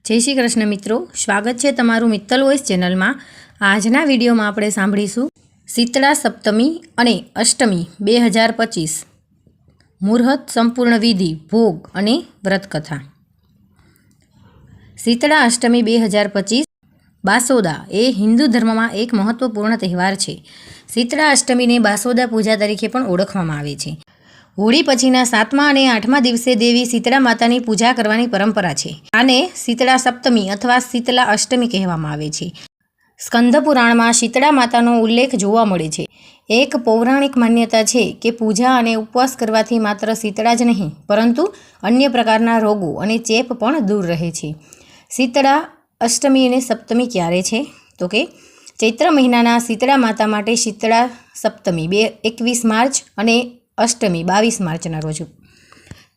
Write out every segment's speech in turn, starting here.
जय श्री कृष्ण मित्रों, स्वागत है तमारू मित्तल वॉइस चेनल में। आजना विडियो में आपणे सांभळीशुं शीतला सप्तमी अने अष्टमी 2025 मुहूर्त संपूर्ण विधि भोग अने व्रतकथा। शीतला अष्टमी 2025 बासोदा ए हिंदू धर्म में एक महत्वपूर्ण तहेवार है। शीतला अष्टमी ने बासोदा पूजा तरीके पण ओळखवामां आवे छे। होળી पछीना 7मा અને 8મા દિવસે देवी शीतला मातानी पूजा करवानी परंपरा है। आने शीतला सप्तमी अथवा शीतला अष्टमी कहेवामां आवे छे। स्कंद पुराण में शीतला मातानो उल्लेख जोवा मळे छे। एक पौराणिक मान्यता है कि पूजा अने उपवास करवाथी मात्र शीतला ज नहीं परंतु अन्य प्रकारना रोगों अने चेप पण दूर रहे छे। शीतला अष्टमी अने सप्तमी क्यारे छे तो कि चैत्र महीनाना शीतला माता माटे शीतला सप्तमी 21 मार्च अने अष्टमी 22 मार्चना रोज।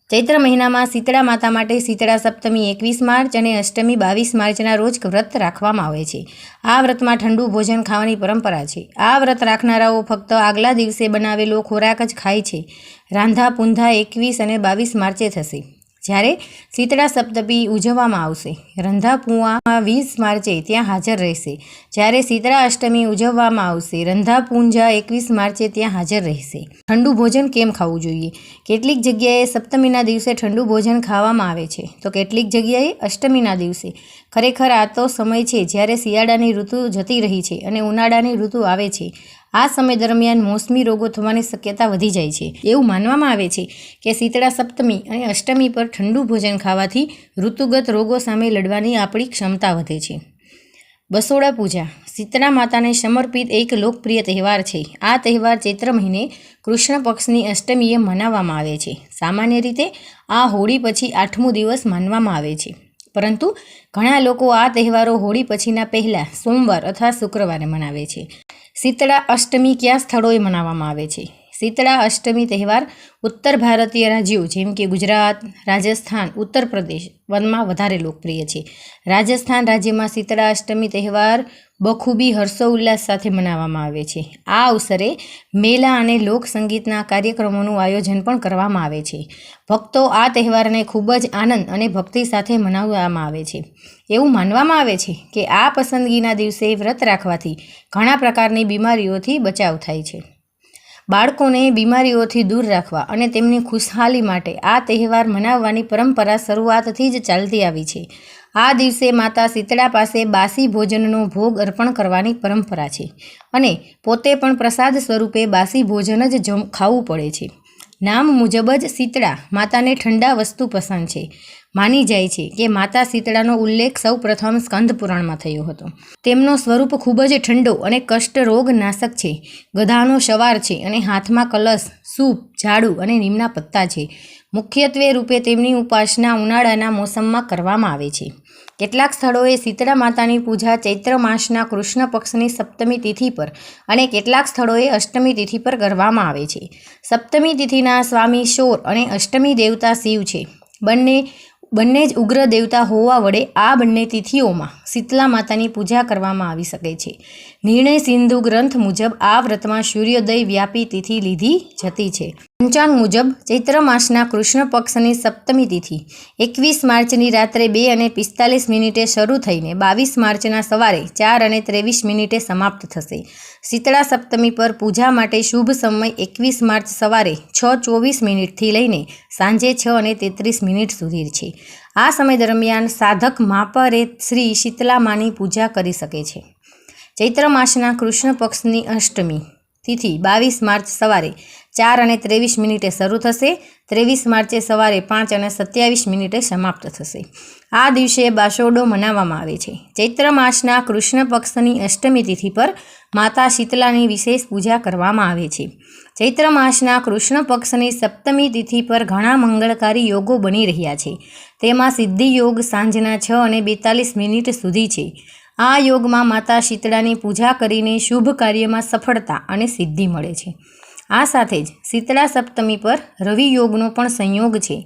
चैत्र महीना में शीतला माता माटे शीतला सप्तमी 21 मार्च और अष्टमी 22 मार्चना रोज व्रत राखवामां आवे छे। आ व्रत में ठंडू भोजन खावानी परंपरा है। आ व्रत राखनाराओ फक्त आगला दिवसे बनावेलो खोराक ज खाय छे। रांधा पूंधा 21 और 22 मार्चे थशे। જ્યારે शीतला सप्तमी उजववामां आवशे रंधा पुआ 20 मार्चे त्यां हाजर रहेशे। જ્યારે शीतला अष्टमी उजववामां आवशे रंधा पूंजा 21 मार्चे त्यां हाजर रहेशे। ठंडू भोजन केम खावुं जोईए? केटलीक जग्याए सप्तमीना दिवसे ठंडू भोजन खावामां आवे छे तो केटलीक जग्याए अष्टमीना दिवसे। खरेखर आ तो समय छे ज्यारे शियाळानी ऋतु जती रही छे अने उनाळानी ऋतु आवे छे। आ समय दरमियान मौसमी रोगों थवानी शक्यता वधी जाय छे। एवुं मानवामां आवे छे कि शीतला सप्तमी अने अष्टमी पर ठंडू भोजन खावाथी ऋतुगत रोगों सामे लड़वानी आपणी क्षमता वधे छे। बसोड़ा पूजा शीतला माताने समर्पित एक लोकप्रिय तहेवार है। आ तहेवार चैत्र महीने कृष्ण पक्षनी अष्टमीए मनाववामां आवे छे। सामान्य रीते आ होળી पछी 8मो दिवस मानवामां आवे छे परंतु घणा लोको आ तहेवारो होળી पछीना पहला सोमवार अथवा शुक्रवारे मनावे छे। शीतला अष्टमी क्या स्थळोए मनाववामां आवे छे? शीतला अष्टमी तहेवार उत्तर भारतीय राज्यों जेम के गुजरात, राजस्थान, उत्तर प्रदेश वनमां वधारे लोकप्रिय है। राजस्थान राज्य में शीतला अष्टमी तहेवार बखूबी हर्षोल्लास साथे मनाववामां आवे छे। आ अवसरे मेला अने लोक संगीतना कार्यक्रमोनुं आयोजन पण करवामां आवे छे। भक्तो आ तहेवारने खूब ज आनंद अने भक्ति साथे मनाववामां आवे छे। एवुं मानवामां आवे छे कि आ पसंदगीना दिवसे व्रत राखवाथी घणा प्रकारनी बीमारीओथी बचाव थाय छे। बाळकोने बीमारीओथी दूर राखवा अने तेमनी खुशहाली माटे आ तहेवार मनाववानी परंपरा शरूआतथी ज चालती आवी छे। आ दिवसे माता शीतला पासे बासी भोजननो भोग अर्पण करवानी परंपरा छे अने पोते पण प्रसाद स्वरूपे बासी भोजन ज खावुं पड़े छे। नाम मुजब ज शीतला माताने ठंडा वस्तु पसंद छे। मानी जाय छे कि माता शीतलानो उल्लेख सौ प्रथम स्कंद पुराण में थयो हतो। तेमनो स्वरूप खूब ज ठंडो अने कष्ट रोग नाशक छे। गधानो सवार छे अने हाथमां कलश, सूप, झाड़ू अने नीमना पत्ता छे। मुख्यत्वे रूपे तेमनी उपासना उनाळाना मोसममां करवामां आवे छे। કેટલાક સ્થળોએ शीतला मातानी पूजा चैत्र मासना कृष्ण पक्षनी सप्तमी तिथि पर अने કેટલાક સ્થળોએ अष्टमी तिथि पर करवामां आवे छे। सप्तमी तिथिना स्वामी शोर अने अष्टमी देवता शिव छे। बंने ज उग्र देवता होवा वडे आ बंने तिथिओमां शीतला मातानी पूजा करवामां आवी शके छे। निर्णय सिंधु ग्रंथ मुजब आ व्रतमां सूर्योदय व्यापी तिथि लीधी जती छे। पंचांग मुजब चैत्र मासना कृष्ण पक्षनी सप्तमी तिथि 21 मार्चनी रात्रे 2:45 शरू थईने 22 मार्चना सवारे 4:23 समाप्त थशे। शीतला सप्तमी पर पूजा माटे शुभ समय 21 मार्च सवारे 6:24 थी लईने सांजे 6:33 सुधी छे। आ समय दरमियान साधक मापरे श्री शीतला मानी पूजा करी सके छे। चैत्र मासना कृष्ण पक्षनी अष्टमी तिथि 22 मार्च सवारे 4:23 शरू थशे। 23 मार्चे सवारे 5:27 समाप्त थशे। आ दिवसे बासोडो मनाववामां आवे छे। चैत्र मासना कृष्ण पक्षनी अष्टमी तिथि पर माता शीतलानी विशेष पूजा करवामां आवे छे। चैत्र मासना कृष्ण पक्षनी सप्तमी तिथि पर घणा मंगलकारी योगो बनी रह्या छे। तेमां सिद्धि योग सांजना 6:42 सुधी छे। आ योगमां माता शीतलानी पूजा करीने शुभ कार्यमां सफलता अने सिद्धि मळे छे। आ साथे ज शीतला सप्तमी पर रवि योगनो पण संयोग छे।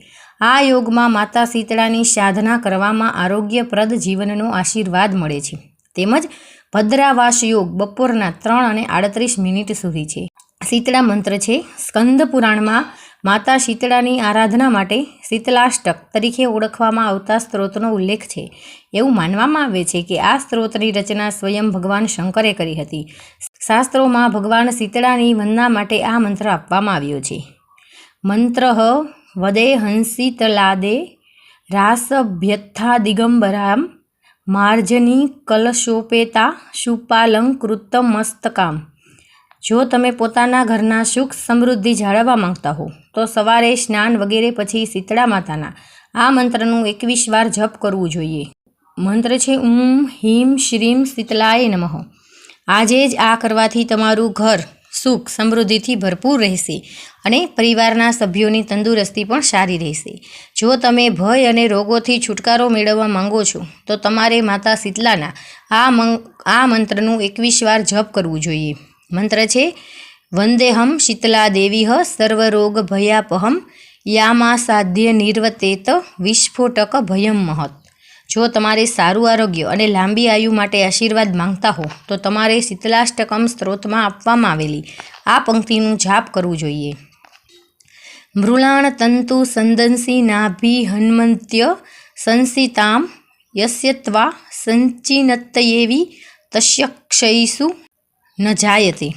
आ योगमां माता शीतलानी साधना करवामां आरोग्यप्रद जीवननो आशीर्वाद मळे छे। तेमज भद्रावास योग बपोરના 3:38 सुधी छे। शीतला मंत्र छे स्कंद पुराण में માતા શીતળાની આરાધના માટે શીતલાષ્ટક તરીકે ઓળખવામાં આવતા સ્ત્રોતનો ઉલ્લેખ છે. એવું માનવામાં આવે છે કે આ સ્ત્રોતની રચના સ્વયં ભગવાન શંકરે કરી હતી. શાસ્ત્રોમાં ભગવાન શીતળાની વંદના માટે આ મંત્ર આપવામાં આવ્યો છે. મંત્ર વદે હંસિતલાદે રાસભ્યથા દિગંબરામ માર્જની કલશોપેતા શુપાલંકૃતમસ્તકામ. જો તમે પોતાના ઘરના સુખ સમૃદ્ધિ જાળવવા માંગતા હો તો સવારે સ્નાન વગેરે પછી શીતળા માતાના આ મંત્રનું 21 વાર જપ કરવું જોઈએ. મંત્ર છે હિમ શ્રીમ શીતલાય નમઃ. આજે જ આ કરવાથી તમારું ઘર સુખ સમૃદ્ધિથી ભરપૂર રહેશે અને પરિવારના સભ્યોની તંદુરસ્તી પણ સારી રહેશે. જો તમે ભય અને રોગોથી છુટકારો મેળવવા માંગો છો તો તમારે માતા શીતલાના આ મંત્રનું 21 વાર જપ કરવું જોઈએ. મંત્ર છે વંદેહમ શીતલા દેવીહ સર્વરોગ ભયાપહમ યામા સાધ્ય નિર્વતેત વિસ્ફોટક ભયમ મહત. જો તમારે સારું આરોગ્ય અને લાંબી આયુ માટે આશીર્વાદ માંગતા હો તો તમારે શીતલાષ્ટકમ સ્ત્રોતમાં આપવામાં આવેલી આ પંક્તિનું જાપ કરવું જોઈએ. મૃળાણ તંતુ સંદંસી નાભી હન્મંત્ય સંસિતામ યસ્યત્વા સંચિનત્તયેવી તસ્ય ક્ષયિષુ ન જાયતે.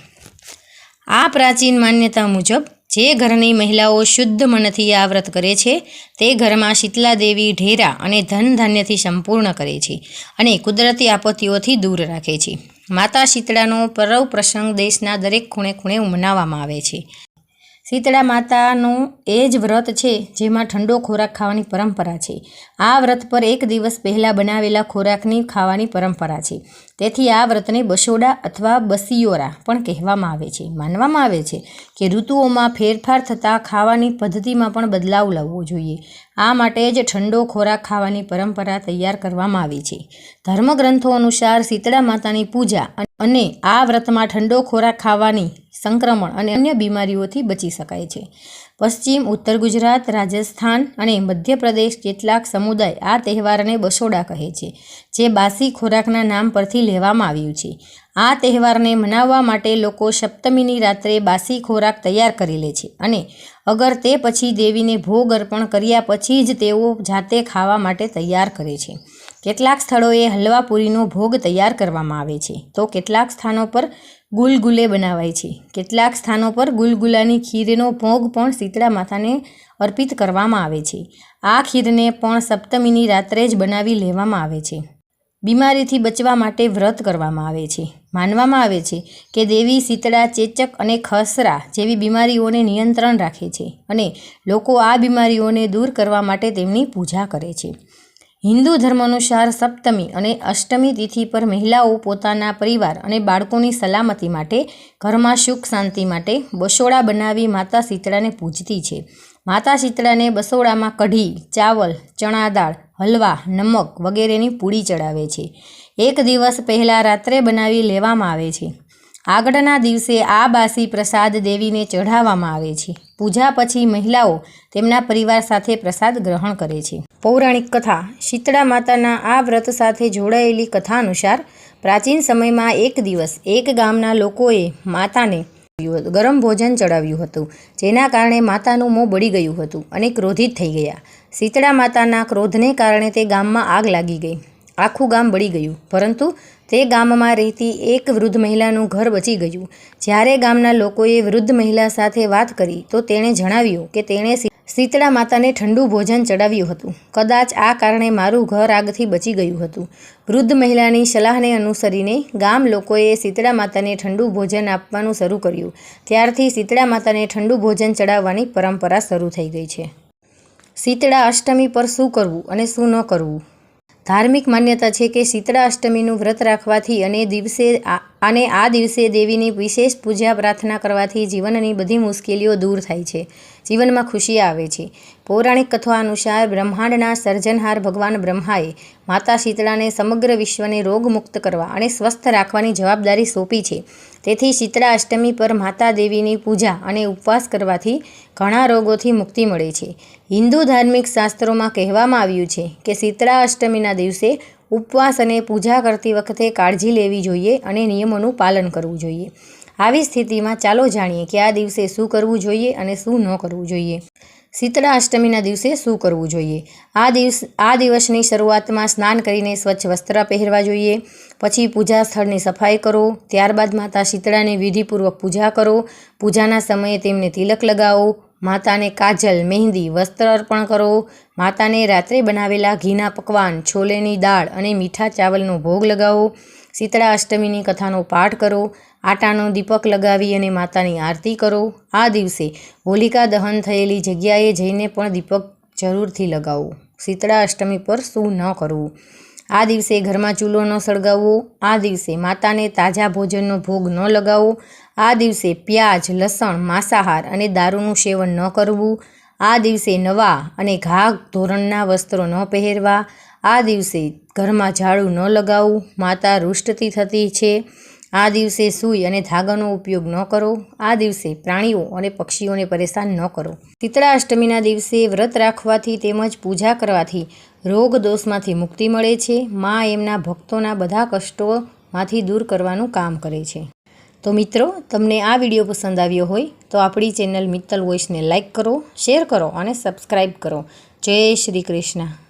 આ પ્રાચીન માન્યતા મુજબ જે ઘરની મહિલાઓ શુદ્ધ મનથી આ વ્રત કરે છે તે ઘરમાં શીતલા દેવી ઢેરા અને ધન ધાન્યથી સંપૂર્ણ કરે છે અને કુદરતી આપત્તિઓથી દૂર રાખે છે. માતા શીતળાનો પર્વ પ્રસંગ દેશના દરેક ખૂણે ખૂણે મનાવવામાં આવે છે. શીતળા માતાનું એ જ વ્રત છે જેમાં ઠંડો ખોરાક ખાવાની પરંપરા છે. આ વ્રત પર એક દિવસ પહેલાં બનાવેલા ખોરાકની ખાવાની પરંપરા છે. તેથી આ વ્રતને બસોડા અથવા બસિયોરા પણ કહેવામાં આવે છે. માનવામાં આવે છે કે ઋતુઓમાં ફેરફાર થતાં ખાવાની પદ્ધતિમાં પણ બદલાવ લાવવો જોઈએ. આ માટે જ ઠંડો ખોરાક ખાવાની પરંપરા તૈયાર કરવામાં આવી છે. ધર્મગ્રંથો અનુસાર શીતળા માતાની પૂજા અને આ વ્રતમાં ઠંડો ખોરાક ખાવાની સંક્રમણ અને અન્ય બીમારીઓથી બચી શકાય છે. પશ્ચિમ, ઉત્તર ગુજરાત, રાજસ્થાન અને મધ્યપ્રદેશ કેટલાક સમુદાય આ તહેવારને બસોડા કહે છે, જે બાસી ખોરાકના નામ પરથી લેવામાં આવ્યું છે. આ તહેવારને મનાવવા માટે લોકો સપ્તમીની રાત્રે બાસી ખોરાક તૈયાર કરી લે છે અને અગર તે પછી દેવીને ભોગ અર્પણ કર્યા પછી જ તેઓ જાતે ખાવા માટે તૈયાર કરે છે. કેટલાક સ્થળોએ હલવા પૂરીનો ભોગ તૈયાર કરવામાં આવે છે તો કેટલાક સ્થાનો પર ગુલગુલે બનાવાય છે. કેટલાક સ્થાનો પર ગુલગુલાની ખીરનો ભોગ પણ શીતળા માતાને અર્પિત કરવામાં આવે છે. આ ખીરને પણ સપ્તમીની રાત્રે જ બનાવી લેવામાં આવે છે. બીમારીથી બચવા માટે વ્રત કરવામાં આવે છે. માનવામાં આવે છે કે દેવી શીતળા ચેચક અને ખસરા જેવી બીમારીઓને નિયંત્રણ રાખે છે અને લોકો આ બીમારીઓને દૂર કરવા માટે તેમની પૂજા કરે છે. હિન્દુ ધર્મ અનુસાર સપ્તમી અને અષ્ટમી તિથિ પર મહિલાઓ પોતાના પરિવાર અને બાળકોની સલામતી માટે ઘરમાં સુખ શાંતિ માટે બસોડા બનાવી માતા શીતળાને પૂજતી છે. માતા શીતળાને બસોડામાં કઢી, ચાવલ, ચણા દાળ, હલવા, નમક વગેરેની પૂડી ચડાવે છે. એક દિવસ પહેલાં રાત્રે બનાવી લેવામાં આવે છે. આગળના દિવસે આ બાસી પ્રસાદ દેવીને ચઢાવવામાં આવે છે. પૂજા પછી મહિલાઓ તેમના પરિવાર સાથે પ્રસાદ ગ્રહણ કરે છે. પૌરાણિક કથા. શીતળા માતાના આ વ્રત સાથે જોડાયેલી કથા અનુસાર પ્રાચીન સમયમાં એક દિવસ એક ગામના લોકોએ માતાને ગરમ ભોજન ચડાવ્યું હતું, જેના કારણે માતાનું મોં બળી ગયું હતું અને ક્રોધિત થઈ ગયા. શીતળા માતાના ક્રોધને કારણે તે ગામમાં આગ લાગી ગઈ. આખું ગામ બળી ગયું, પરંતુ તે ગામમાં રહેતી એક વૃદ્ધ મહિલાનું ઘર બચી ગયું. જ્યારે ગામના લોકોએ વૃદ્ધ મહિલા સાથે વાત કરી તો તેણે જણાવ્યું કે તેણે શીતળા માતાને ઠંડુ ભોજન ચડાવ્યું હતું. કદાચ આ કારણે મારું ઘર આગથી બચી ગયું હતું. વૃદ્ધ મહિલાની સલાહને અનુસરીને ગામ લોકોએ શીતળા માતાને ઠંડુ ભોજન આપવાનું શરૂ કર્યું. ત્યારથી શીતળા માતાને ઠંડુ ભોજન ચડાવવાની પરંપરા શરૂ થઈ ગઈ છે. શીતળા અષ્ટમી પર શું કરવું અને શું ન કરવું? ધાર્મિક માન્યતા છે કે શીતળા અષ્ટમીનું વ્રત રાખવાથી અને આ દિવસે દેવીની વિશેષ પૂજા પ્રાર્થના કરવાથી જીવનની બધી મુશ્કેલીઓ દૂર થાય છે, જીવનમાં ખુશી આવે છે. પૌરાણિક કથા અનુસાર બ્રહ્માંડના સર્જનહાર ભગવાન બ્રહ્માએ માતા શીતળાને સમગ્ર વિશ્વને રોગમુક્ત કરવા અને સ્વસ્થ રાખવાની જવાબદારી સોંપી છે. તેથી શીતળા અષ્ટમી પર માતા દેવીની પૂજા અને ઉપવાસ કરવાથી ઘણા રોગોથી મુક્તિ મળે છે. હિન્દુ ધાર્મિક શાસ્ત્રોમાં કહેવામાં આવ્યું છે કે શીતળા અષ્ટમીના દિવસે ઉપવાસ અને પૂજા કરતી વખતે કાળજી લેવી જોઈએ અને નિયમોનું પાલન કરવું જોઈએ. આવી સ્થિતિમાં ચાલો જાણીએ કે આ દિવસે શું કરવું જોઈએ અને શું ન કરવું જોઈએ। શીતળા અષ્ટમીના દિવસે શું કરવું જોઈએ? આ દિવસની શરૂઆતમાં સ્નાન કરીને સ્વચ્છ વસ્ત્ર પહેરવા જોઈએ। પછી પૂજા સ્થળની સફાઈ કરો। ત્યારબાદ માતા શીતળાની વિધિપૂર્વક પૂજા કરો। પૂજાના સમયે તેમને તિલક લગાવો। માતાને કાજલ, મહેંદી, વસ્ત્ર અર્પણ કરો। માતાને રાત્રે બનાવેલા ઘીના પકવાન, છોલેની દાળ અને મીઠા ચાવલનો ભોગ લગાવો। શીતળા અષ્ટમીની કથાનો પાઠ કરો। આટાનો દીપક લગાવી અને માતાની આરતી કરો। આ દિવસે હોલિકા દહન થયેલી જગ્યાએ જઈને પણ દીપક જરૂરથી લગાવો। શીતળા અષ્ટમી પર શું ન કરવું? આ દિવસે ઘરમાં ચૂલો ન સળગાવવો। આ દિવસે માતાને તાજા ભોજનનો ભોગ ન લગાવો। આ દિવસે પ્યાજ, લસણ, માંસાહાર અને દારૂનું સેવન ન કરવું। આ દિવસે નવા અને ઘા ધોરણના વસ્ત્રો ન પહેરવા। આ દિવસે ઘરમાં ઝાડુ ન લગાવવું, માતા રૂષ્ટથી થતી છે। આ દિવસે સૂઈ અને ધાગાનો ઉપયોગ ન કરો। આ દિવસે પ્રાણીઓ અને પક્ષીઓને પરેશાન ન કરો। શીતળા અષ્ટમીના દિવસે વ્રત રાખવાથી તેમજ પૂજા કરવાથી રોગ દોષમાંથી મુક્તિ મળે છે। માં એમના ભક્તોના બધા કષ્ટોમાંથી દૂર કરવાનું કામ કરે છે। તો મિત્રો, તમને આ વિડીયો પસંદ આવ્યો હોય તો આપણી ચેનલ મિત્તલ વોઇસને લાઇક કરો, શેર કરો અને સબસ્ક્રાઈબ કરો। જય શ્રી કૃષ્ણ।